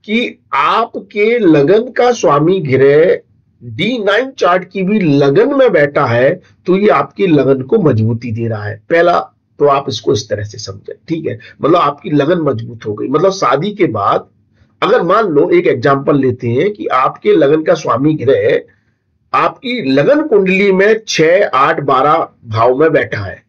कि आपके लगन का स्वामी ग्रह D9 चार्ट की भी लगन में बैठा है, तो ये आपकी लगन को मजबूती दे रहा है। पहला तो आप इसको इस तरह से समझें, ठीक है, मतलब आपकी लगन मजबूत हो गई। मतलब शादी के बाद अगर मान लो एक एग्जांपल लेते हैं कि आपके लगन का स्वामी ग्रह आपकी लगन कुंडली में 6, 8, 12 भाव में बैठा है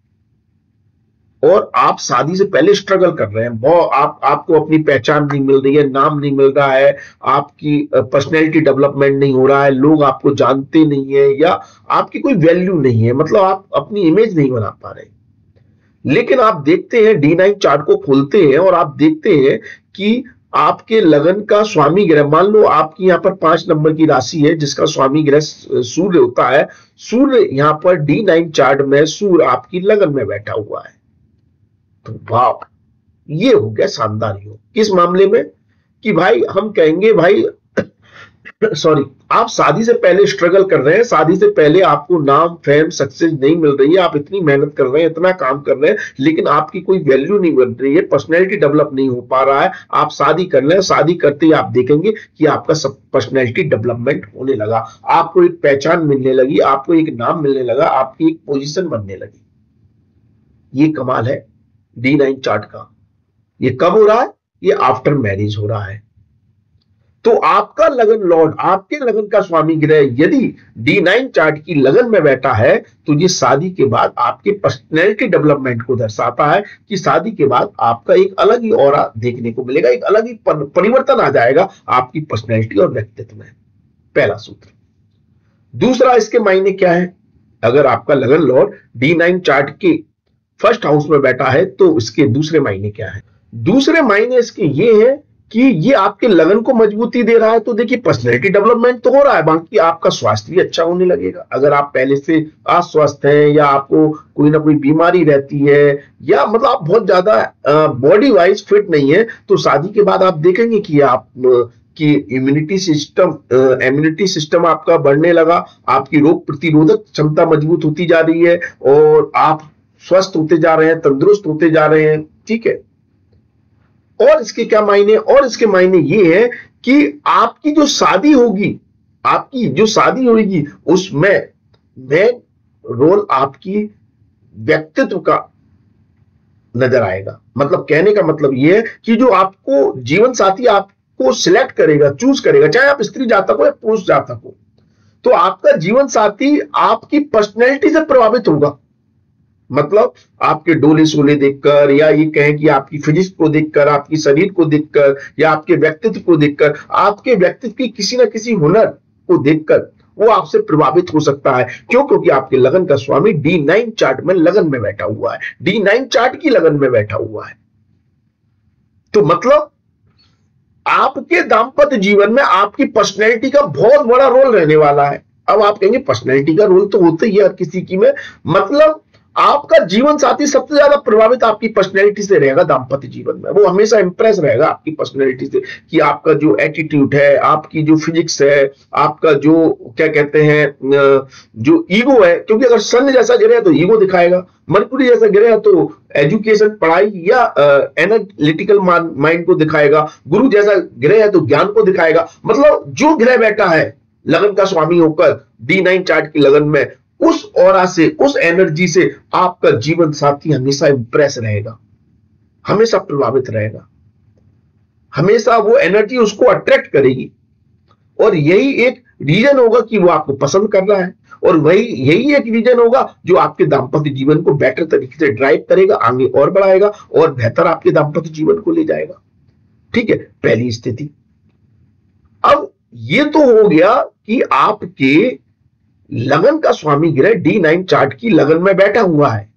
और आप शादी से पहले स्ट्रगल कर रहे हैं, बहुत आपको अपनी पहचान नहीं मिल रही है, नाम नहीं मिल रहा है, आपकी पर्सनैलिटी डेवलपमेंट नहीं हो रहा है, लोग आपको जानते नहीं है या आपकी कोई वैल्यू नहीं है, मतलब आप अपनी इमेज नहीं बना पा रहे। लेकिन आप देखते हैं D9 चार्ट को खोलते हैं और आप देखते हैं कि आपके लगन का स्वामी ग्रह, मान लो आपकी यहाँ पर 5 नंबर की राशि है जिसका स्वामी ग्रह सूर्य होता है। सूर्य यहाँ पर D9 चार्ट में सूर्य आपकी लगन में बैठा हुआ है। तो वाह, ये हो गया शानदार योग। किस मामले में कि भाई हम कहेंगे भाई सॉरी, आप शादी से पहले स्ट्रगल कर रहे हैं, शादी से पहले आपको नाम, फेम, सक्सेस नहीं मिल रही है, आप इतनी मेहनत कर रहे हैं, इतना काम कर रहे हैं, लेकिन आपकी कोई वैल्यू नहीं मिल रही है, पर्सनैलिटी डेवलप नहीं हो पा रहा है। आप शादी कर रहे हैं, शादी करते ही आप देखेंगे कि आपका सब पर्सनैलिटी डेवलपमेंट होने लगा, आपको एक पहचान मिलने लगी, आपको एक नाम मिलने लगा, आपकी एक पोजीशन बनने लगी। ये कमाल है D9 चार्ट का। ये कब हो रहा है? ये आफ्टर मैरिज हो रहा है। तो आपका लगन लॉर्ड, आपके लगन का स्वामी ग्रह यदि D9 चार्ट की लगन में बैठा है तो ये शादी के बाद आपके पर्सनैलिटी डेवलपमेंट को दर्शाता है कि शादी के बाद आपका एक अलग ही ऑरा देखने को मिलेगा, एक अलग ही परिवर्तन आ जाएगा आपकी पर्सनैलिटी और व्यक्तित्व में। पहला सूत्र। दूसरा, इसके मायने क्या है? अगर आपका लगन लॉर्ड D9 चार्ट के फर्स्ट हाउस में बैठा है तो इसके दूसरे मायने क्या है? दूसरे मायने इसके ये है कि ये आपके लगन को मजबूती दे रहा है। तो देखिए, पर्सनैलिटी डेवलपमेंट तो हो रहा है, बाकी आपका स्वास्थ्य भी अच्छा होने लगेगा। अगर आप पहले से अस्वस्थ हैं या आपको कोई ना कोई बीमारी रहती है या मतलब आप बहुत ज्यादा बॉडी वाइज फिट नहीं है, तो शादी के बाद आप देखेंगे कि आप कि इम्यूनिटी सिस्टम आपका बढ़ने लगा, आपकी रोग प्रतिरोधक क्षमता मजबूत होती जा रही है और आप स्वस्थ होते जा रहे हैं, तंदुरुस्त होते जा रहे हैं। ठीक है। और इसके क्या मायने? और इसके मायने ये है कि आपकी जो शादी होगी उसमें मेन रोल आपकी व्यक्तित्व का नजर आएगा। मतलब कहने का मतलब ये है कि जो आपको जीवन साथी आपको सिलेक्ट करेगा, चूज करेगा, चाहे आप स्त्री जातक हो या पुरुष जातक हो, तो आपका जीवन साथी आपकी पर्सनैलिटी से प्रभावित होगा। मतलब आपके डोले सोले देखकर या ये कहें कि आपकी फिजिक्स को देखकर, आपकी शरीर को देखकर या आपके व्यक्तित्व को देखकर, आपके व्यक्तित्व की किसी ना किसी हुनर को देखकर वो आपसे प्रभावित हो सकता है। क्यों? क्योंकि आपके लगन का स्वामी D9 चार्ट में लगन में बैठा हुआ है, D9 चार्ट की लगन में बैठा हुआ है। तो मतलब आपके दाम्पत्य जीवन में आपकी पर्सनैलिटी का बहुत बड़ा रोल रहने वाला है। अब आप कहेंगे पर्सनैलिटी का रोल तो होता ही है हर किसी की में, मतलब आपका जीवन साथी सबसे ज्यादा प्रभावित आपकी पर्सनैलिटी से रहेगा दाम्पत्य जीवन में। वो हमेशा इंप्रेस रहेगा आपकी पर्सनैलिटी से कि आपका जो एटीट्यूड है, आपकी जो फिजिक्स है, आपका जो क्या कहते हैं जो ईगो है, क्योंकि अगर सन जैसा ग्रह है तो ईगो दिखाएगा, मरकुरी जैसा ग्रह है तो एजुकेशन, पढ़ाई या एनालिटिकल माइंड को दिखाएगा, गुरु जैसा ग्रह है तो ज्ञान को दिखाएगा। मतलब जो ग्रह बैठा है लगन का स्वामी होकर D9 चार्ट की लगन में, उस ऑरा से, उस एनर्जी से आपका जीवन साथी हमेशा इंप्रेस रहेगा, हमेशा प्रभावित रहेगा, हमेशा वो एनर्जी उसको अट्रैक्ट करेगी। और यही एक रीजन होगा कि वो आपको पसंद कर रहा है, और यही एक रीजन होगा जो आपके दाम्पत्य जीवन को बेटर तरीके से ड्राइव करेगा, आगे और बढ़ाएगा और बेहतर आपके दाम्पत्य जीवन को ले जाएगा। ठीक है, पहली स्थिति। अब ये तो हो गया कि आपके लगन का स्वामी ग्रह D9 चार्ट की लगन में बैठा हुआ है।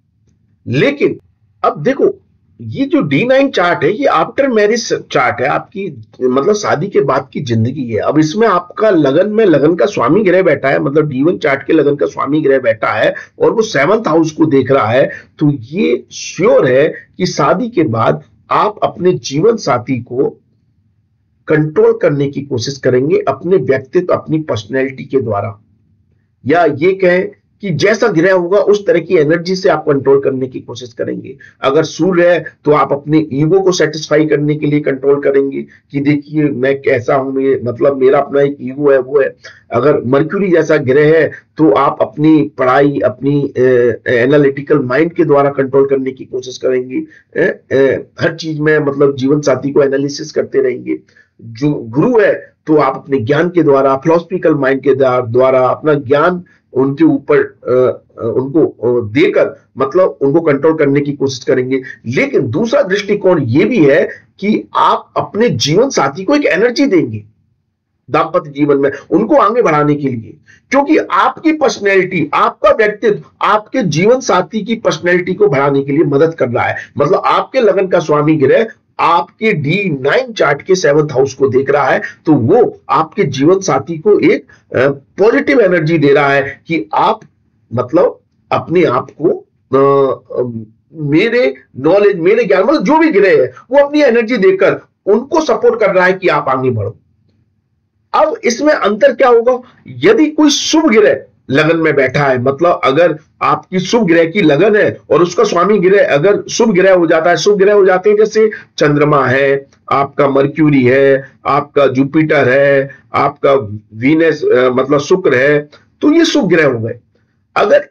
लेकिन अब देखो, ये जो D9 चार्ट है ये आफ्टर मैरिज चार्ट है, आपकी मतलब शादी के बाद की जिंदगी है। अब इसमें आपका लगन में लगन का स्वामी ग्रह बैठा है, मतलब D1 चार्ट के लगन का स्वामी ग्रह बैठा है और वो 7th हाउस को देख रहा है। तो ये श्योर है कि शादी के बाद आप अपने जीवन साथी को कंट्रोल करने की कोशिश करेंगे अपने व्यक्तित्व, अपनी पर्सनैलिटी के द्वारा, या ये कहें कि जैसा ग्रह होगा उस तरह की एनर्जी से आप कंट्रोल करने की कोशिश करेंगे। अगर सूर्य है तो आप अपने ईगो को सेटिस्फाई करने के लिए कंट्रोल करेंगे कि देखिए मैं कैसा हूं, मतलब मेरा अपना एक ईगो है, वो है। अगर मर्क्यूरी जैसा ग्रह है तो आप अपनी पढ़ाई, अपनी एनालिटिकल माइंड के द्वारा कंट्रोल करने की कोशिश करेंगे। हर चीज में मतलब जीवन साथी को एनालिसिस करते रहेंगे। जो गुरु है तो आप अपने ज्ञान के द्वारा, फिलोसफिकल माइंड के द्वारा अपना ज्ञान उनके ऊपर उनको देकर मतलब उनको कंट्रोल करने की कोशिश करेंगे। लेकिन दूसरा दृष्टिकोण ये भी है कि आप अपने जीवन साथी को एक एनर्जी देंगे दाम्पत्य जीवन में, उनको आगे बढ़ाने के लिए, क्योंकि आपकी पर्सनैलिटी, आपका व्यक्तित्व आपके जीवन साथी की पर्सनैलिटी को बढ़ाने के लिए मदद कर रहा है। मतलब आपके लगन का स्वामी ग्रह आपके D9 चार्ट के 7th हाउस को देख रहा है, तो वो आपके जीवन साथी को एक पॉजिटिव एनर्जी दे रहा है कि आप मतलब अपने आप को मेरे नॉलेज, मेरे ज्ञान, मतलब जो भी ग्रह है वो अपनी एनर्जी देकर उनको सपोर्ट कर रहा है कि आप आगे बढ़ो। अब इसमें अंतर क्या होगा, यदि कोई शुभ ग्रह लगन में बैठा है, मतलब अगर आपकी शुभ ग्रह की लगन है और उसका स्वामी ग्रह अगर शुभ ग्रह हो जाता है, शुभ ग्रह हो जाते हैं जैसे चंद्रमा है, आपका मर्क्यूरी है, आपका जुपिटर है, आपका वीनस मतलब शुक्र है, तो ये शुभ ग्रह हो गए। अगर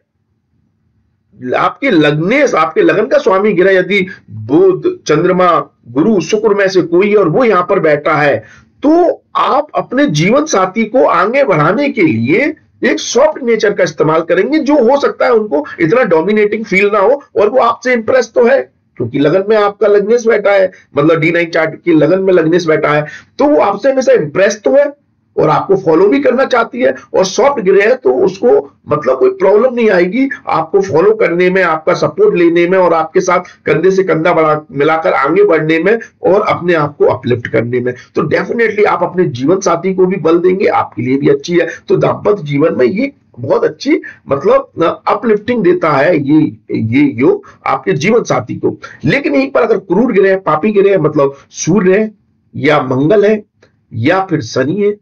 आपके लग्नेश, आपके लगन का स्वामी ग्रह यदि बुध, चंद्रमा, गुरु, शुक्र में से कोई और वो यहां पर बैठा है, तो आप अपने जीवन साथी को आगे बढ़ाने के लिए एक सॉफ्ट नेचर का इस्तेमाल करेंगे, जो हो सकता है उनको इतना डोमिनेटिंग फील ना हो, और वो आपसे इंप्रेस तो है क्योंकि लगन में आपका लग्नेश बैठा है, मतलब D9 चार्ट की लगन में लग्नेश बैठा है, तो वो आपसे हमेशा इंप्रेस तो है और आपको फॉलो भी करना चाहती है। और सॉफ्ट ग्रह है तो उसको मतलब कोई प्रॉब्लम नहीं आएगी आपको फॉलो करने में, आपका सपोर्ट लेने में और आपके साथ कंधे से कंधा मिलाकर आगे बढ़ने में और अपने आप को अपलिफ्ट करने में। तो डेफिनेटली आप अपने जीवन साथी को भी बल देंगे, आपके लिए भी अच्छी है। तो दाम्पत्य जीवन में ये बहुत अच्छी मतलब अपलिफ्टिंग देता है ये योग आपके जीवन साथी को। लेकिन यहीं पर अगर क्रूर ग्रह, पापी ग्रह, मतलब सूर्य है या मंगल है या फिर शनि है,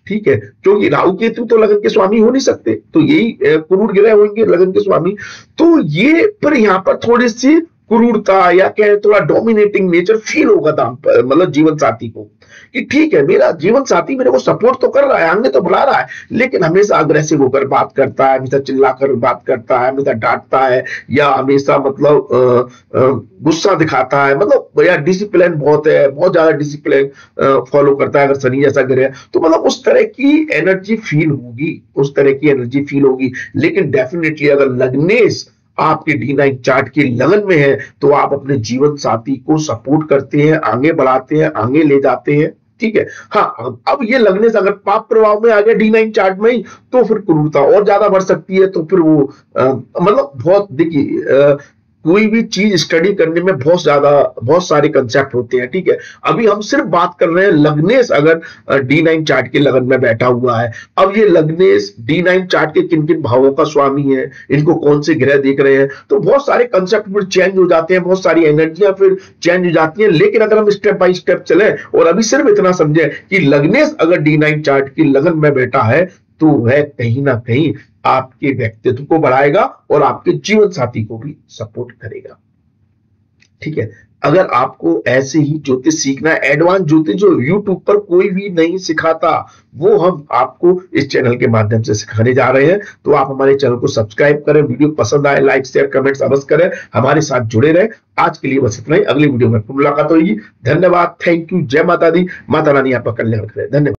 ठीक है, क्योंकि राहु केतु तो लगन के स्वामी हो नहीं सकते, तो यही क्रूर ग्रह होंगे लगन के स्वामी। तो ये पर यहां पर थोड़ी सी क्रूरता या कहे थोड़ा डोमिनेटिंग नेचर फील होगा मतलब जीवन साथी को कि ठीक है मेरा जीवन साथी मेरे को सपोर्ट तो कर रहा है, आगे तो बढ़ा रहा है, लेकिन हमेशा अग्रेसिव होकर बात करता है, हमेशा चिल्लाकर बात करता है, हमेशा डांटता है या हमेशा मतलब गुस्सा दिखाता है, मतलब या डिसिप्लिन बहुत है, बहुत ज्यादा डिसिप्लिन फॉलो करता है अगर शनि जैसा ग्रह, तो मतलब उस तरह की एनर्जी फील होगी, उस तरह की एनर्जी फील होगी। लेकिन डेफिनेटली अगर लग्नेश आपके D9 चार्ट की लगन में है तो आप अपने जीवन साथी को सपोर्ट करते हैं, आगे बढ़ाते हैं, आगे ले जाते हैं, ठीक है। हाँ, अब ये लगने से अगर पाप प्रभाव में आ गया D9 चार्ट में ही तो फिर क्रूरता और ज्यादा बढ़ सकती है। तो फिर वो मतलब बहुत देखिए कोई भी चीज स्टडी करने में बहुत सारे कंसेप्ट होते हैं, ठीक है। अभी हम सिर्फ बात कर रहे हैं लग्नेश अगर D9 चार्ट के लगन में बैठा हुआ है। अब ये लग्नेश D9 चार्ट के किन किन भावों का स्वामी है, इनको कौन से ग्रह देख रहे हैं, तो बहुत सारे कंसेप्ट फिर चेंज हो जाते हैं, बहुत सारी एनर्जियां फिर चेंज हो जाती हैं। लेकिन अगर हम स्टेप बाय स्टेप चले और अभी सिर्फ इतना समझे कि लग्नेश अगर D9 चार्ट की लगन में बैठा है तो वह कहीं ना कहीं आपके व्यक्तित्व को बढ़ाएगा और आपके जीवन साथी को भी सपोर्ट करेगा, ठीक है। अगर आपको ऐसे ही ज्योतिष सीखना है, एडवांस ज्योतिष जो YouTube पर कोई भी नहीं सिखाता, वो हम आपको इस चैनल के माध्यम से सिखाने जा रहे हैं। तो आप हमारे चैनल को सब्सक्राइब करें, वीडियो पसंद आए लाइक शेयर कमेंट्स अवश्य करें, हमारे साथ जुड़े रहे। आज के लिए बस इतना ही, अगली वीडियो में मुलाकात होगी। धन्यवाद, थैंक यू, जय माता दी, माता रानी आपका कल्याण करे। धन्यवाद।